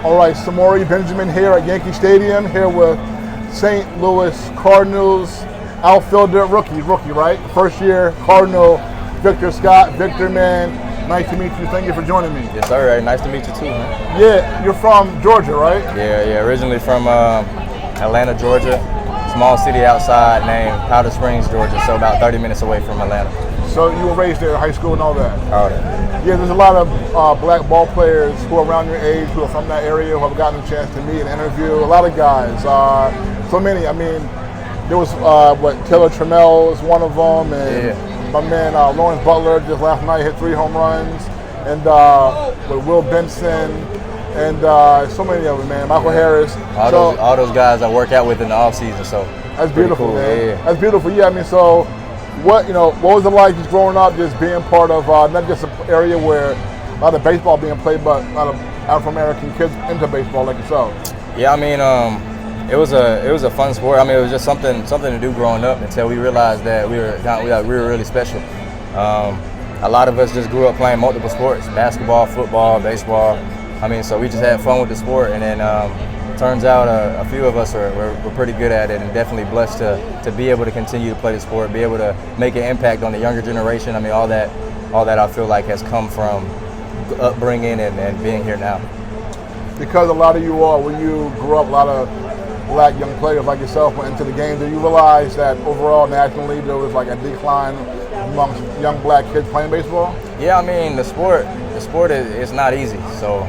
All right, Samori Benjamin here at Yankee Stadium, here with St. Louis Cardinals outfielder, rookie, right? First year Cardinal, Victor Scott. Victor, man, nice to meet you. Thank you for joining me. Yes, sir. Nice to meet you too, man. Yeah, you're from Georgia, right? Yeah. Originally from Atlanta, Georgia. Small city outside named Powder Springs, Georgia. So about 30 minutes away from Atlanta. So you were raised there, high school and all that? All that. Yeah, there's a lot of black ball players who are around your age, who are from that area, who have gotten a chance to meet and interview. A lot of guys, so many. I mean, there was Taylor Trammell is one of them, and my man Lawrence Butler just last night hit 3 home runs, and with Will Benson, and so many of them, man. Michael Harris. All those guys I work out with in the off season, so that's beautiful, cool, man. Yeah. That's beautiful. Yeah, I mean, so. What was it like just growing up, just being part of not just an area where a lot of baseball being played, but a lot of African American kids into baseball like yourself? Yeah, I mean, it was a fun sport. I mean, it was just something to do growing up until we realized that we were really special. A lot of us just grew up playing multiple sports: basketball, football, baseball. I mean, so we just had fun with the sport, and then. Turns out a few of us we're pretty good at it, and definitely blessed to be able to continue to play the sport, be able to make an impact on the younger generation. I mean, all that I feel like has come from upbringing and being here now. Because a lot of you all, when you grew up, a lot of black young players like yourself went into the game. Do you realize that overall nationally there was like a decline amongst young black kids playing baseball? Yeah, I mean the sport is not easy. So,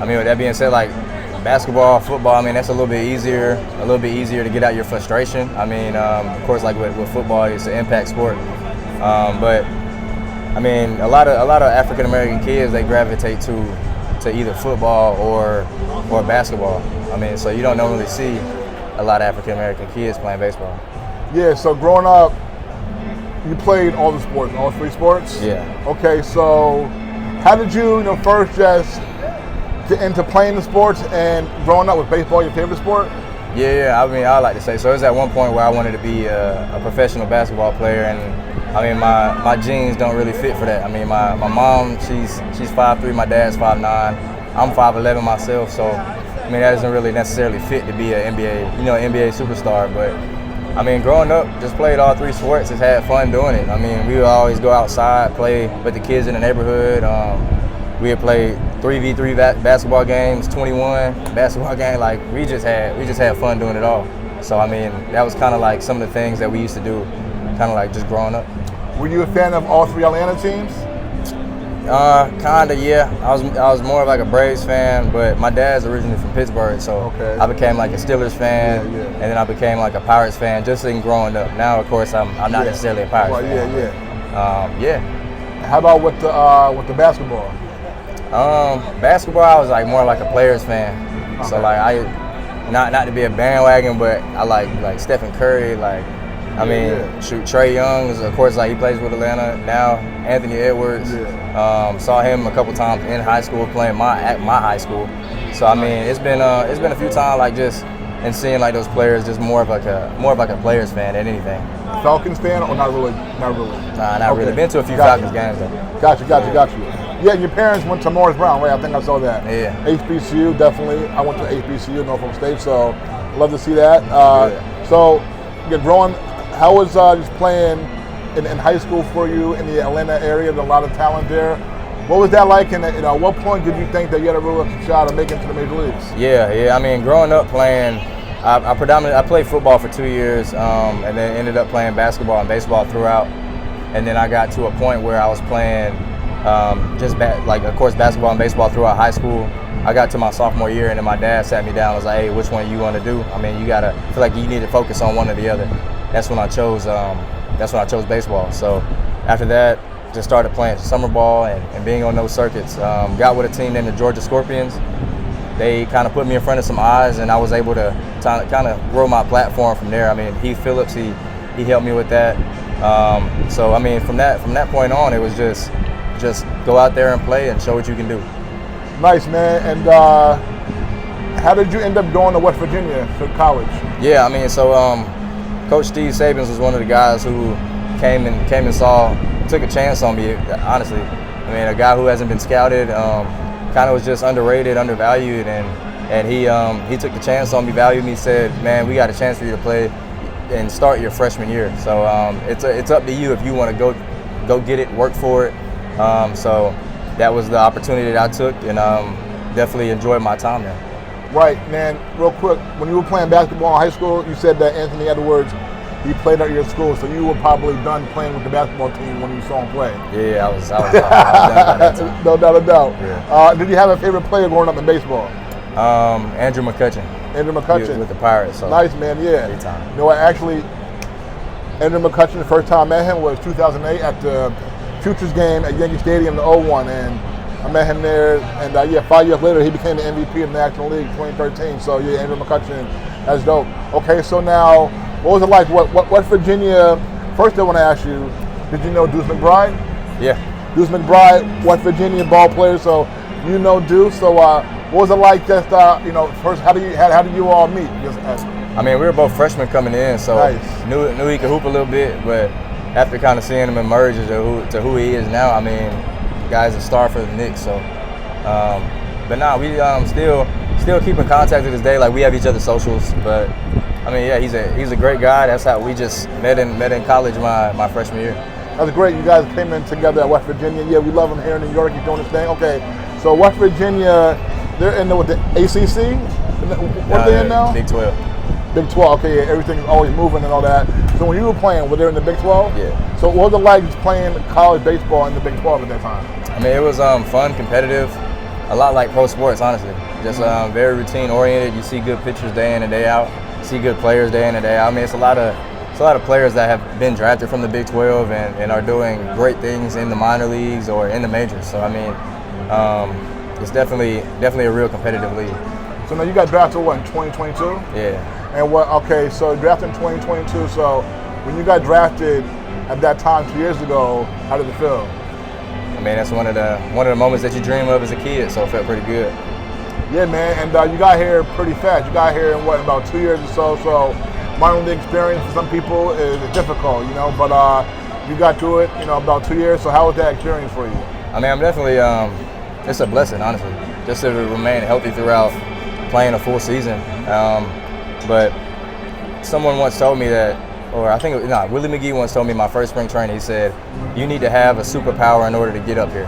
I mean, with that being said, like. Basketball, football, I mean, that's a little bit easier to get out your frustration. I mean, of course, like with football, it's an impact sport. But, I mean, a lot of African American kids, they gravitate to either football or basketball. I mean, so you don't normally see a lot of African American kids playing baseball. Yeah, so growing up, you played all the sports, all 3 sports? Yeah. Okay, so how did you first just get into playing the sports, and growing up with baseball your favorite sport? Yeah. I mean, I like to say so. It was at one point where I wanted to be a professional basketball player, and I mean my genes don't really fit for that. I mean my mom she's 5'3", my dad's 5'9", I'm 5'11" myself, so I mean that doesn't really necessarily fit to be an NBA superstar. But I mean growing up, just played all 3 sports, just had fun doing it. I mean we would always go outside, play with the kids in the neighborhood. We had played 3v3 basketball games, 21 basketball game. Like we just had fun doing it all. So I mean, that was kind of like some of the things that we used to do, kind of like just growing up. Were you a fan of all 3 Atlanta teams? Kinda, yeah. I was more of like a Braves fan, but my dad's originally from Pittsburgh, so I became like a Steelers fan, and then I became like a Pirates fan just in growing up. Now, of course, I'm not necessarily a Pirates fan. Yeah. How about with the basketball? Basketball, I was like more like a Players fan. Okay. So like not to be a bandwagon, but I like Stephen Curry. Like I mean, shoot, Trae Young is of course like he plays with Atlanta now. Anthony Edwards. Saw him a couple times in high school playing at my high school. So I mean, it's been a few times like just and seeing like those players, just more of like a Players fan than anything. Falcons fan or not really? Nah, not really. Been to a few Falcons games though. Got you. Yeah, your parents went to Morris Brown, right? I think I saw that. Yeah. HBCU, definitely. I went to HBCU, Norfolk State, so love to see that. So, you're growing. How was just playing in high school for you in the Atlanta area? There's a lot of talent there. What was that like? And at what point did you think that you had a real shot of making it to the major leagues? Yeah. I mean, growing up playing, I played football for 2 years, and then ended up playing basketball and baseball throughout. And then I got to a point where I was playing. Of course, basketball and baseball throughout high school. I got to my sophomore year, and then my dad sat me down and was like, hey, which one you want to do? I mean, feel like you need to focus on one or the other. That's when I chose baseball. So after that, just started playing summer ball and being on those circuits. Got with a team named the Georgia Scorpions. They kind of put me in front of some eyes, and I was able to kind of grow my platform from there. I mean, Heath Phillips, he helped me with that. So I mean, from that point on, it was just go out there and play and show what you can do. Nice, man. And how did you end up going to West Virginia for college? Yeah, I mean, so Coach Steve Sabins was one of the guys who came and took a chance on me, honestly. I mean, a guy who hasn't been scouted, kind of was just underrated, undervalued, and he took the chance on me, valued me, said, man, we got a chance for you to play and start your freshman year. So it's up to you if you want to go get it, work for it. So that was the opportunity that I took, and definitely enjoyed my time there. Right, man. Real quick, when you were playing basketball in high school, you said that Anthony Edwards, he played at your school, so you were probably done playing with the basketball team when you saw him play. Yeah, I was done by that time. No doubt, no doubt. Yeah. Did you have a favorite player growing up in baseball? Andrew McCutcheon. Andrew McCutcheon. With the Pirates. So nice, man, yeah. Big time. You know what, actually, Andrew McCutcheon, the first time I met him was 2008 at the Futures game at Yankee Stadium in 01, and I met him there, and 5 years later, he became the MVP of the National League 2013. So yeah, Andrew McCutcheon, that's dope. Okay, so now, what was it like? What Virginia? First, I want to ask you, did you know Deuce McBride? Yeah. Deuce McBride, West Virginia ball player. So you know Deuce. So what was it like? Just first, how did you all meet? I mean, we were both freshmen coming in, so nice. knew he could hoop a little bit, but after kind of seeing him emerge to who he is now, I mean, the guy's a star for the Knicks. So, but nah, we still keep in contact to this day. Like, we have each other's socials, but I mean, yeah, he's a great guy. That's how we just met in college my freshman year. That's great. You guys came in together at West Virginia. Yeah, we love him here in New York. He's doing his thing. Okay, so West Virginia, they're in with the ACC. What are they in now? Big 12. Big 12. Okay, yeah, everything's always moving and all that. So when you were playing, were they in the Big 12? Yeah. So what was it like playing college baseball in the Big 12 at that time? I mean, it was fun, competitive, a lot like pro sports, honestly. Just very routine oriented. You see good pitchers day in and day out. See good players day in and day out. I mean, it's a lot of players that have been drafted from the Big 12 and are doing great things in the minor leagues or in the majors. So I mean, it's definitely a real competitive league. So now you got drafted in 2022? Yeah. And okay, so drafted in 2022. So when you got drafted at that time 2 years ago, how did it feel? I mean, that's one of the moments that you dream of as a kid. So it felt pretty good. Yeah, man, and you got here pretty fast. You got here in about 2 years or so. So minor league experience for some people is difficult, but you got through it, about 2 years. So how was that experience for you? I mean, I'm definitely, it's a blessing, honestly, just to remain healthy throughout playing a full season. But someone once told me that, or I think, Willie McGee once told me my first spring training, he said, you need to have a superpower in order to get up here.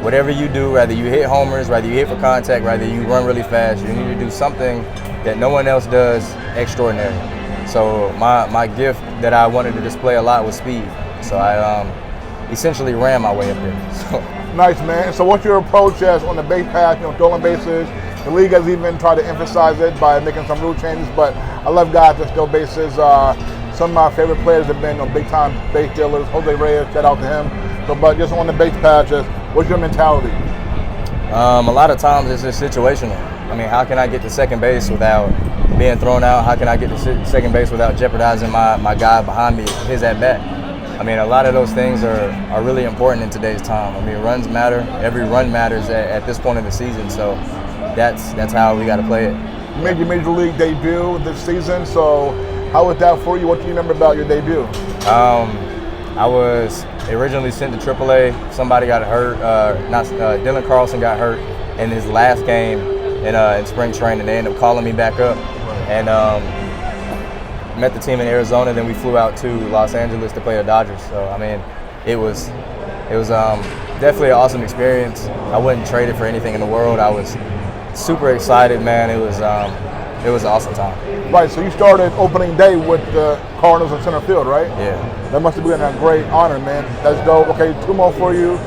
Whatever you do, whether you hit homers, whether you hit for contact, whether you run really fast, you need to do something that no one else does extraordinary. So my gift that I wanted to display a lot was speed. So I essentially ran my way up here. So. Nice, man. So what's your approach as on the base pass, stolen bases? The league has even tried to emphasize it by making some rule changes, but I love guys that steal bases. Some of my favorite players have been big-time base stealers. Jose Reyes, shout out to him. So, but just on the base pass, what's your mentality? A lot of times it's just situational. I mean, how can I get to second base without being thrown out? How can I get to second base without jeopardizing my guy behind me, his at-bat? I mean, a lot of those things are really important in today's time. I mean, runs matter. Every run matters at this point in the season. So that's how we got to play it. You made your major league debut this season. So how was that for you? What do you remember about your debut? I was originally sent to AAA. Somebody got hurt. Dylan Carlson got hurt in his last game in spring training. They ended up calling me back up and met the team in Arizona. Then we flew out to Los Angeles to play the Dodgers. So I mean, it was definitely an awesome experience. I wouldn't trade it for anything in the world. I was super excited, man. It was an awesome time. Right, so you started opening day with the Cardinals in center field, right? Yeah. That must have been a great honor, man. That's dope. Okay, two more for you.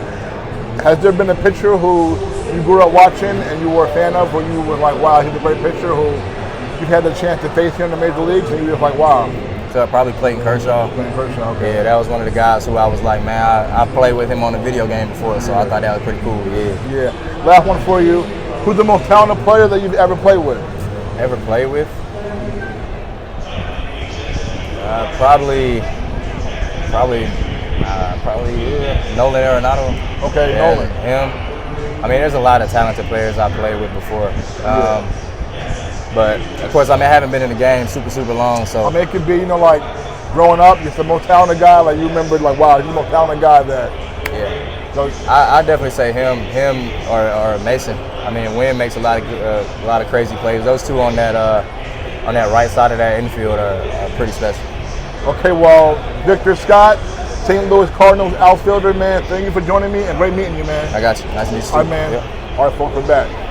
Has there been a pitcher who you grew up watching and you were a fan of, where you were like, wow, he's a great pitcher, who you've had the chance to face here in the major leagues, and you were like, wow? So probably Clayton Kershaw. Clayton Kershaw, okay. Yeah, that was one of the guys who I was like, man, I played with him on a video game before, so I thought that was pretty cool, yeah. Yeah. Last one for you. Who's the most talented player that you've ever played with? Ever played with? Probably Nolan Arenado. Okay, yeah, Nolan. Him. I mean, there's a lot of talented players I played with before. But of course, I mean, I haven't been in the game super long. So I mean, it could be, like growing up, you're the most talented guy. Like you remember, like wow, you're the most talented guy that. Yeah. I definitely say him or Mason. I mean, Wynn makes a lot of crazy plays. Those two on that right side of that infield are pretty special. Okay, well, Victor Scott, St. Louis Cardinals outfielder, man. Thank you for joining me and great meeting you, man. I got you. Nice to meet you. All right, man. Yep. All right, folks, we're back.